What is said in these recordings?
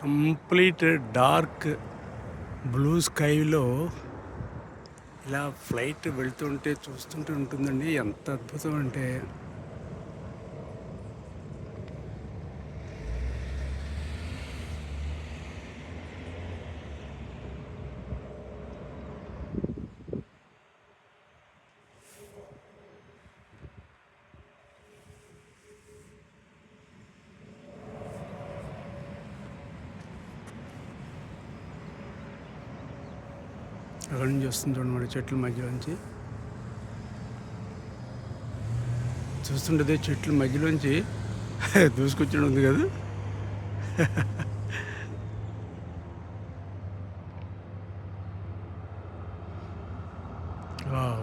Complete dark blue స్కైలో ఇలా flight వెళ్తుంటే చూస్తుంటే ఉంటుందండి. ఎంత అద్భుతం అంటే అక్కడి నుంచి వస్తుంది చూడండి, చెట్ల మధ్యలోంచి చూస్తుంటే చెట్ల మధ్యలోంచి దూసుకొచ్చి ఉంది కదా.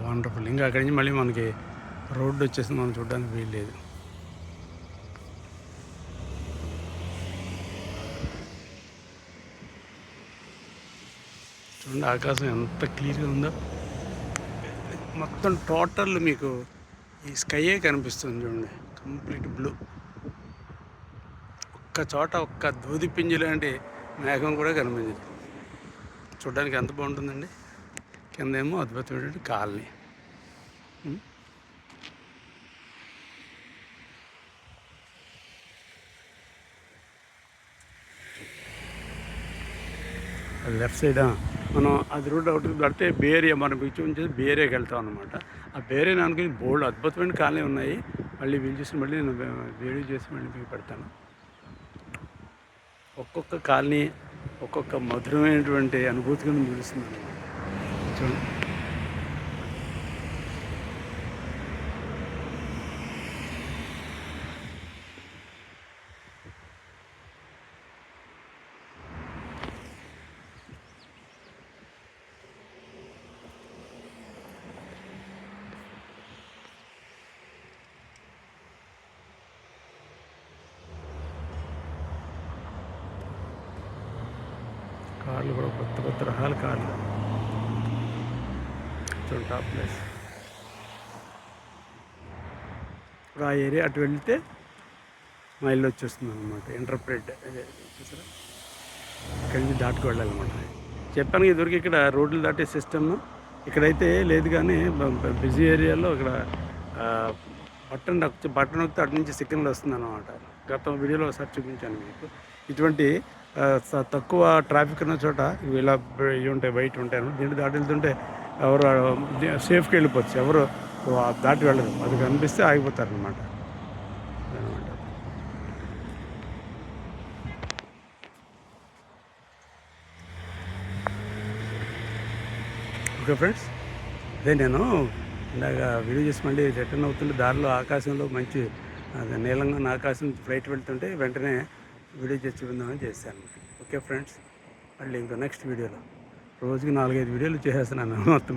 వండర్ఫుల్. ఇంకా అక్కడి నుంచి మళ్ళీ మనకి రోడ్డు వచ్చేసింది, మనం చూడడానికి వీల్లేదు. చూడండి ఆకాశం ఎంత క్లియర్గా ఉందో. మొత్తం టోటల్ మీకు ఈ స్కైయే కనిపిస్తుంది చూడండి, కంప్లీట్ బ్లూ. ఒక్క చోట ఒక్క దూది పింజు లాంటి మేఘం కూడా కనిపించదు. చూడడానికి ఎంత బాగుంటుందండి. కిందేమో అద్భుతమైనటువంటి కాలనీ. లెఫ్ట్ సైడ్ మనం అది రోడ్ అవుట్ పడితే బేరియా, మనం బీచ్ నుంచి బేరియాకి వెళ్తాం అనమాట. ఆ బేరియాని అనుకుని బోల్డ్ అద్భుతమైన కాలనీ ఉన్నాయి. మళ్ళీ వీలు చేసి మళ్ళీ నేను వీడియో చేసి మళ్ళీ మీకు పెడతాను. ఒక్కొక్క కాలనీ ఒక్కొక్క మధురమైనటువంటి అనుభూతిగా చూపిస్తుంది అనమాట. చూడండి కార్లు కూడా కొత్త కొత్త రకాల కార్లు. చూడండి టాప్ ప్లేస్. ఇప్పుడు ఆ ఏరియా అటు వెళ్తే మా ఇల్లు వచ్చేస్తుంది అనమాట. ఇంటర్ప్రెట్ చూసారా, ఇక్కడి నుంచి దాటుకు వెళ్ళాలన్నమాట. చెప్పాను ఇదివరకు ఇక్కడ రోడ్లు దాటే సిస్టమ్ ఇక్కడైతే లేదు, కానీ బిజీ ఏరియాలో ఇక్కడ బటన్ నొక్కితే అటు నుంచి సిగ్నల్ వస్తుంది అన్నమాట. గత వీడియోలో ఒకసారి చూపించాను మీకు. ఇటువంటి తక్కువ ట్రాఫిక్ ఉన్న చోట ఇలా ఇవి ఉంటాయి, బయట ఉంటాయి. దీంట్లో దాటి వెళ్తుంటే ఎవరు సేఫ్కి వెళ్ళిపోవచ్చు, ఎవరు దాటి వెళ్ళరు. అది కనిపిస్తే ఆగిపోతారు అన్నమాట. ఓకే ఫ్రెండ్స్, అదే నేను ఇందాక వీడియో చేసి మళ్ళీ రిటర్న్ అవుతుంటే దారిలో ఆకాశంలో మంచి నీలంగా ఉన్న ఆకాశం ఫ్లైట్ వెళ్తుంటే వెంటనే వీడియో చేసి చూపిందామని చేశాను. ఓకే ఫ్రెండ్స్, మళ్ళీ ఇంకో నెక్స్ట్ వీడియోలో రోజుకి 4-5 వీడియోలు చేసేస్తున్నాను మొత్తం.